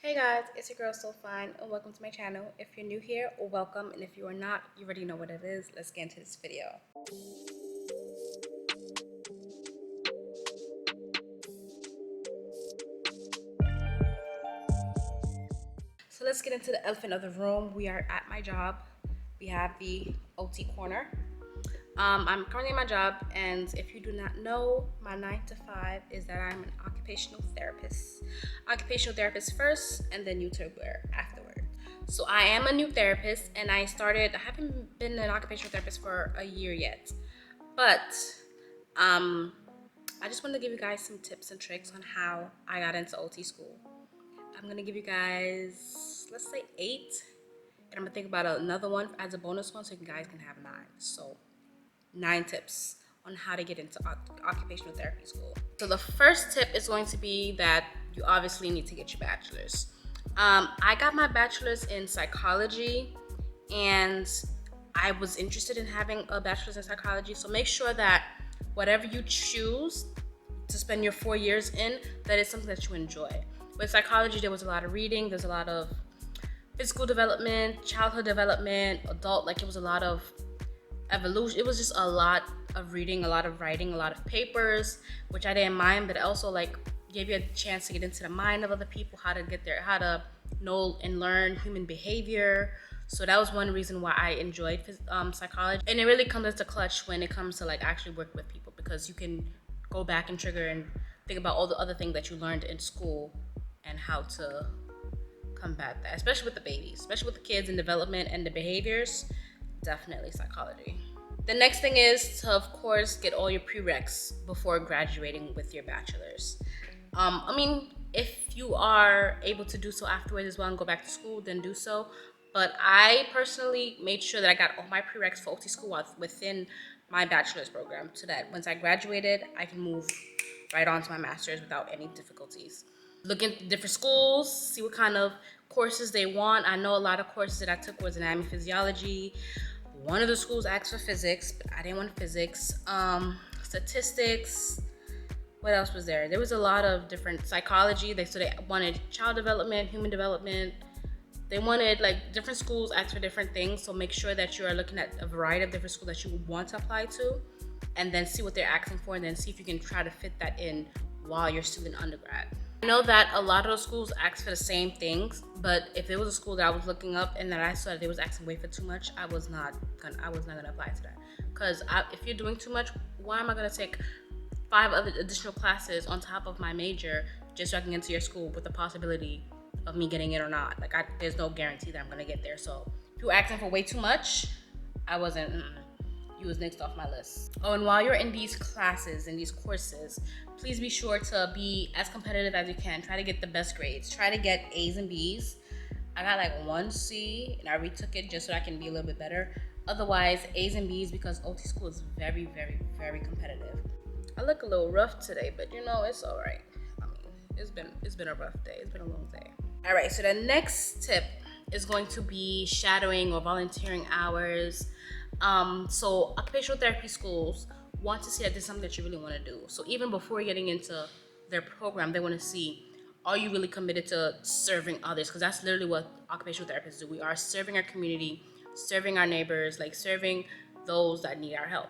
Hey guys, it's your girl SoFineee and welcome to my channel. If you're new here, welcome, and if you are not, you already know what it is. Let's get into this video. So let's get into the elephant of the room. We are at my job. We have the OT corner. I'm currently in my job, and if you do not know, my 9 to 5 is that I'm an occupational therapist. Occupational therapist first, and then YouTuber afterward. So I am a new therapist, and I haven't been an occupational therapist for a year yet, but I just want to give you guys some tips and tricks on how I got into OT school. I'm gonna give you guys, let's say 8, and I'm gonna think about another one as a bonus one so you guys can have 9. So 9 tips on how to get into occupational therapy school. So the first tip is going to be that you obviously need to get your bachelor's. I got my bachelor's in psychology, and I was interested in having a bachelor's in psychology. So make sure that whatever you choose to spend your 4 years in, that is something that you enjoy. With psychology, there was a lot of reading, there's a lot of physical development, childhood development, adult, like it was a lot of evolution. It was just a lot of reading, a lot of writing, a lot of papers, which I didn't mind, but it also like gave you a chance to get into the mind of other people, how to get there, how to know and learn human behavior. So that was one reason why I enjoyed psychology. And it really comes into clutch when it comes to like actually work with people, because you can go back and trigger and think about all the other things that you learned in school and how to combat that, especially with the babies, especially with the kids in development and the behaviors. Definitely psychology. The next thing is to, of course, get all your prereqs before graduating with your bachelor's. I mean, if you are able to do so afterwards as well and go back to school, then do so. But I personally made sure that I got all my prereqs for OT school within my bachelor's program, so that once I graduated, I can move right on to my master's without any difficulties. Look into different schools, see what kind of courses they want. I know a lot of courses that I took was anatomy, physiology. One of the schools asked for physics, but I didn't want physics. Statistics. What else was there? There was a lot of different psychology. They wanted child development, human development. They wanted like different schools asked for different things. So make sure that you are looking at a variety of different schools that you want to apply to, and then see what they're asking for, and then see if you can try to fit that in while you're still in undergrad. I know that a lot of those schools ask for the same things, but if it was a school that I was looking up and that I saw that they was asking way for too much, I was not gonna apply to that. Because if you're doing too much, why am I gonna take 5 other additional classes on top of my major just so I can get into your school with the possibility of me getting it or not? Like, there's no guarantee that I'm gonna get there. So if you're asking for way too much, I wasn't. You was next off my list. Oh, and while you're in these classes and these courses, please be sure to be as competitive as you can. Try to get the best grades. Try to get A's and B's. I got like 1 C, and I retook it just so I can be a little bit better. Otherwise, A's and B's, because OT school is very, very, very competitive. I look a little rough today, but you know, it's all right. I mean, it's been a rough day. It's been a long day. All right, so the next tip is going to be shadowing or volunteering hours. So occupational therapy schools want to see that this is something that you really want to do. So even before getting into their program, they want to see, are you really committed to serving others? Because that's literally what occupational therapists do. We are serving our community, serving our neighbors, like serving those that need our help.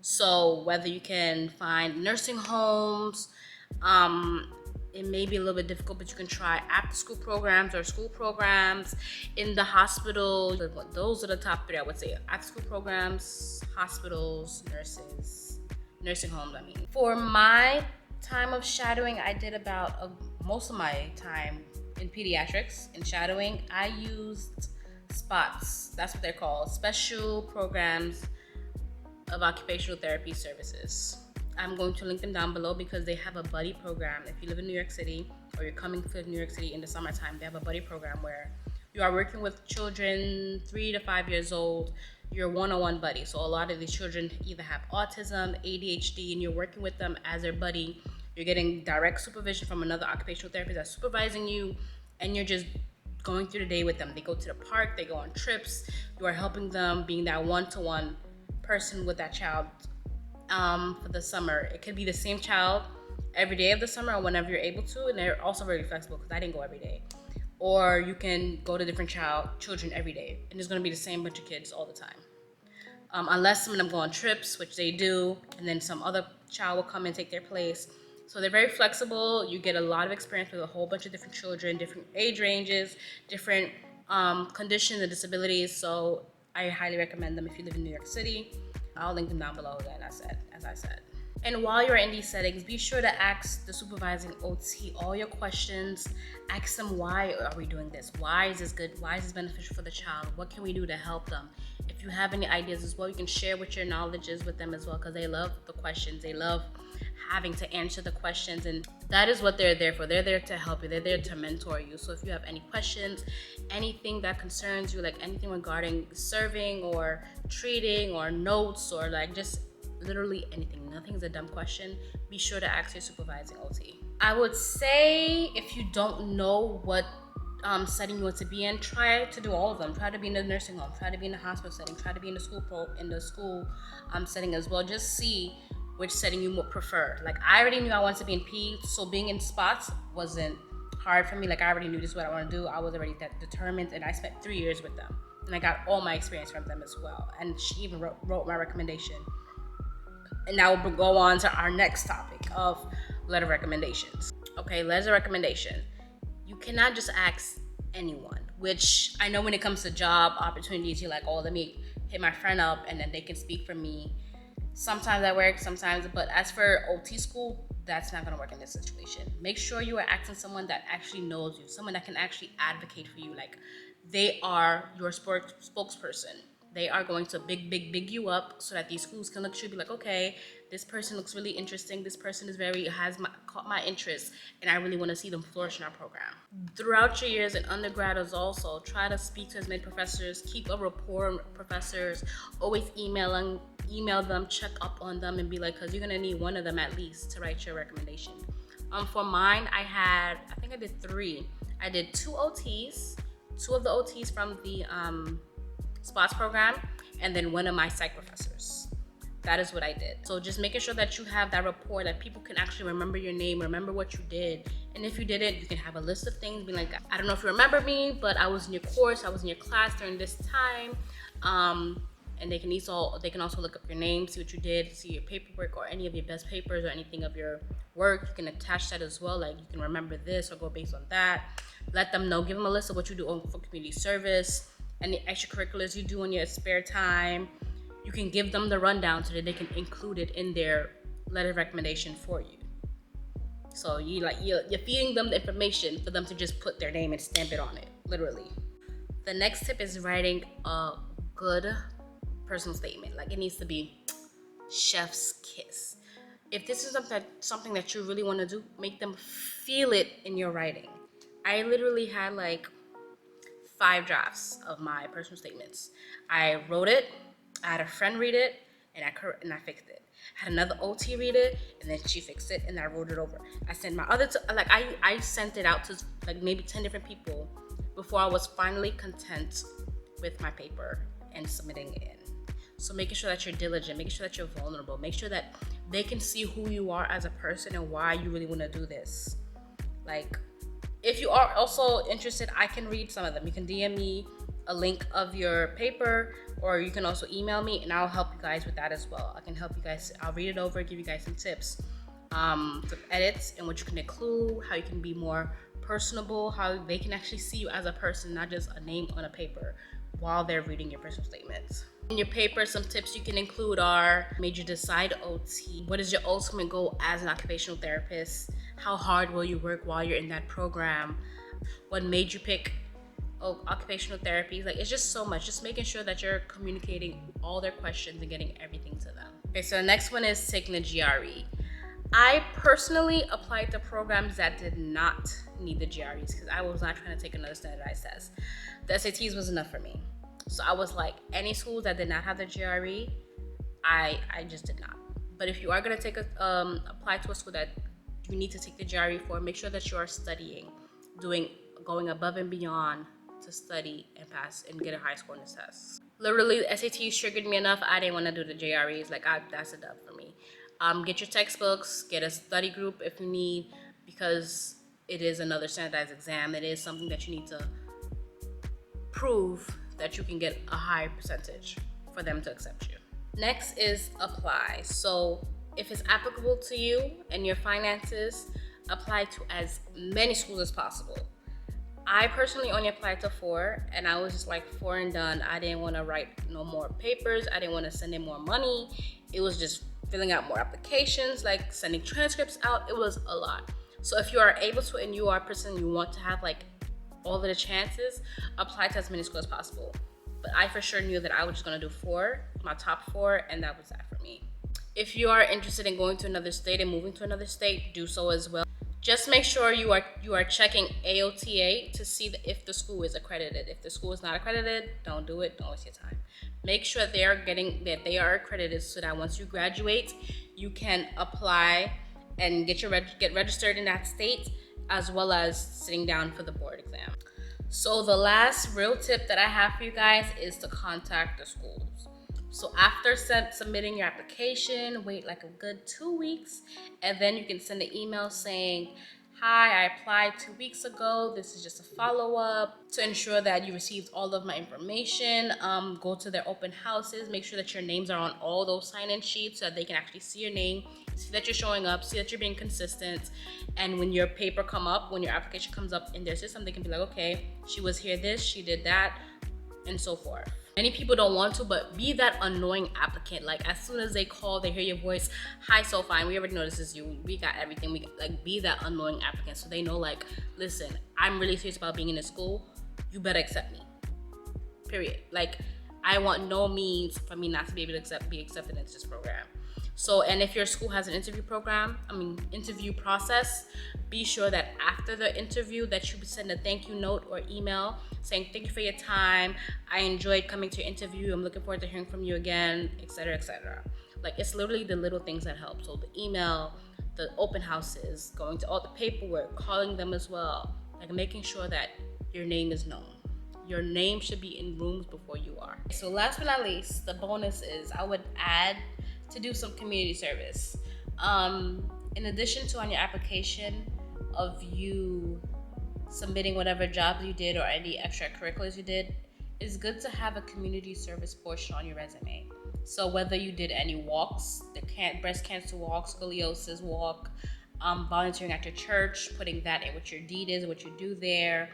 So whether you can find nursing homes, it may be a little bit difficult, but you can try after school programs or school programs in the hospital. Those are the top 3, I would say. After school programs, hospitals, nursing homes, I mean. For my time of shadowing, I did about most of my time in pediatrics. In shadowing, I used SPOTS. That's what they're called, Special Programs of Occupational Therapy Services. I'm going to link them down below because they have a buddy program. If you live in New York City or you're coming to New York City in the summertime, they have a buddy program where you are working with children 3 to 5 years old. You're one-on-one buddy. So a lot of these children either have autism, ADHD, and you're working with them as their buddy. You're getting direct supervision from another occupational therapist that's supervising you, and you're just going through the day with them. They go to the park, they go on trips. You are helping them, being that one-to-one person with that child. For the summer, it could be the same child every day of the summer or whenever you're able to, and they're also very flexible because I didn't go every day. or you can go to different children every day, and it's going to be the same bunch of kids all the time. Unless some of them go on trips, which they do, and then some other child will come and take their place. So they're very flexible. You get a lot of experience with a whole bunch of different children, different age ranges, different conditions and disabilities. So I highly recommend them if you live in New York City. I'll link them down below again, as I said. And while you're in these settings, be sure to ask the supervising OT all your questions. Ask them, why are we doing this? Why is this good? Why is this beneficial for the child? What can we do to help them? If you have any ideas as well, you can share what your knowledge is with them as well, because they love the questions. They love having to answer the questions, and that is what they're there for. They're there to help you. They're there to mentor you. So if you have any questions, anything that concerns you, like anything regarding serving or treating or notes or like just literally anything, nothing's a dumb question, be sure to ask your supervising OT. I would say if you don't know what setting you want to be in, try to do all of them. Try to be in the nursing home, try to be in the hospital setting, try to be in the school setting as well. Just see which setting you would prefer. Like, I already knew I wanted to be in P, so being in spots wasn't hard for me. Like, I already knew this is what I want to do. I was already that determined, and I spent 3 years with them, and I got all my experience from them as well. And she even wrote my recommendation. And now we'll go on to our next topic of letter recommendations. Okay, letter recommendation. You cannot just ask anyone, which I know when it comes to job opportunities, you're like, oh, let me hit my friend up and then they can speak for me. Sometimes that works, sometimes, but as for OT school, that's not gonna work in this situation. Make sure you are asking someone that actually knows you, someone that can actually advocate for you. Like, they are your spokesperson. They are going to big you up so that these schools can look at you and be like, okay, this person looks really interesting. This person caught my interest, and I really want to see them flourish in our program. Throughout your years in undergrad as also, try to speak to as many professors, keep a rapport with professors, always email them, check up on them, and be like, because you're gonna need one of them at least to write your recommendation. For mine, I think I did 3. I did 2 OTs, 2 of the OTs from the spots program, and then one of my psych professors. That is what I did. So just making sure that you have that rapport, that people can actually remember your name, remember what you did. And if you didn't, you can have a list of things, be like, I don't know if you remember me, but I was in your course, I was in your class during this time. And they can also look up your name, see what you did, see your paperwork or any of your best papers or anything of your work. You can attach that as well. Like, you can remember this or go based on that. Let them know, give them a list of what you do for community service, any extracurriculars you do in your spare time. You can give them the rundown so that they can include it in their letter of recommendation for you. So you're feeding them the information for them to just put their name and stamp it on it, literally. The next tip is writing a good personal statement. Like, it needs to be chef's kiss. If this is something that you really want to do, make them feel it in your writing. I literally had like 5 drafts of my personal statements. I wrote it, I had a friend read it, and I fixed it. I had another OT read it, and then she fixed it, and I wrote it over. I sent my I sent it out to like maybe 10 different people before I was finally content with my paper and submitting it in. So making sure that you're diligent, making sure that you're vulnerable, make sure that they can see who you are as a person and why you really want to do this. Like, if you are also interested, I can read some of them. You can DM me a link of your paper, or you can also email me and I'll help you guys with that as well. I can help you guys. I'll read it over, give you guys some tips, some edits, and what you can include, how you can be more personable, how they can actually see you as a person, not just a name on a paper while they're reading your personal statements. In your paper, some tips you can include are: made you decide OT? What is your ultimate goal as an occupational therapist? How hard will you work while you're in that program? What made you pick occupational therapies? Like, it's just so much. Just making sure that you're communicating all their questions and getting everything to them. Okay, so the next one is taking the GRE. I personally applied to programs that did not need the GREs because I was not trying to take another standardized test. The SATs was enough for me. So I was like, any schools that did not have the GRE, I just did not. But if you are going to apply to a school that you need to take the GRE for, make sure that you are studying, going above and beyond to study and pass and get a high score in the tests. Literally, the SATs triggered me enough. I didn't want to do the GREs. Like, that's a dub for me. Get your textbooks, get a study group if you need, because it is another standardized exam. It is something that you need to prove that you can get a high percentage for them to accept you. Next is apply. So if it's applicable to you and your finances, apply to as many schools as possible. I personally only applied to 4, and I was just like 4 and done. I didn't want to write no more papers. I didn't want to send in more money. It was just filling out more applications, like sending transcripts out. It was a lot. So if you are able to and you are a person you want to have like all of the chances, apply to as many schools as possible. But I for sure knew that I was just going to do 4, my top 4, and that was that for me. If you are interested in going to another state and moving to another state, do so as well. Just make sure you are checking AOTA to see if the school is accredited. If the school is not accredited, don't do it. Don't waste your time. Make sure they are accredited so that once you graduate, you can apply and get registered in that state, as well as sitting down for the board exam. So the last real tip that I have for you guys is to contact the schools. So after submitting your application, wait like a good 2 weeks, and then you can send an email saying, hi, I applied 2 weeks ago. This is just a follow-up to ensure that you received all of my information. Go to their open houses, make sure that your names are on all those sign-in sheets so that they can actually see your name, see that you're showing up, see that you're being consistent. And when your application comes up in their system, they can be like, okay, she was here this, she did that, and so forth. Many people don't want to, but be that annoying applicant. Like as soon as they call, they hear your voice, hi SoFineee, we already know this is you, we got everything. Be that annoying applicant so they know like, listen, I'm really serious about being in this school, you better accept me, period. Like I want no means for me not to be able to be accepted into this program. So, and if your school has an interview process, be sure that after the interview that you send a thank you note or email saying, thank you for your time. I enjoyed coming to your interview. I'm looking forward to hearing from you again, etc., etc. Like it's literally the little things that help. So the email, the open houses, going to all the paperwork, calling them as well, like making sure that your name is known. Your name should be in rooms before you are. So last but not least, the bonus is I would add to do some community service. In addition to on your application of you submitting whatever jobs you did or any extracurriculars you did, it's good to have a community service portion on your resume. So whether you did any walks, the breast cancer walk, scoliosis walk, volunteering at your church, putting that in what your deed is, what you do there,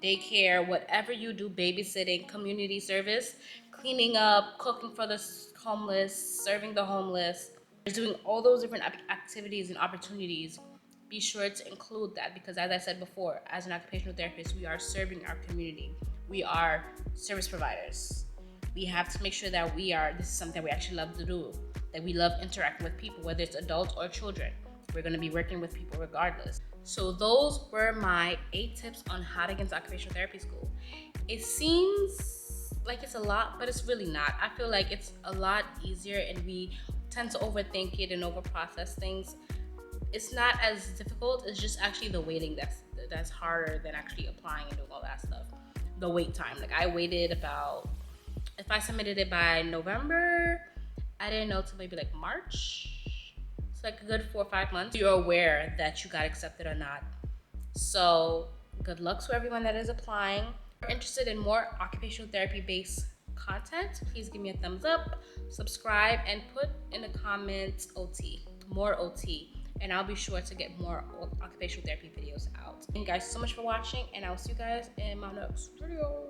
daycare, whatever you do, babysitting, community service, cleaning up, cooking for the homeless, serving the homeless, doing all those different activities and opportunities. Be sure to include that because as I said before, as an occupational therapist, we are serving our community. We are service providers. We have to make sure that this is something we actually love to do, that we love interacting with people, whether it's adults or children. We're going to be working with people regardless. So those were my 8 tips on how to get into occupational therapy school. It seems like it's a lot, but it's really not. I feel like it's a lot easier and we tend to overthink it and overprocess things. It's not as difficult. It's just actually the waiting that's harder than actually applying and doing all that stuff. The wait time. Like I waited about, if I submitted it by November, I didn't know till maybe like March. It's like a good 4 or 5 months. You're aware that you got accepted or not. So good luck to everyone that is applying. If you're interested in more occupational therapy based content, please give me a thumbs up, subscribe, and put in the comments OT, more OT. And I'll be sure to get more occupational therapy videos out. Thank you guys so much for watching, and I'll see you guys in my next video.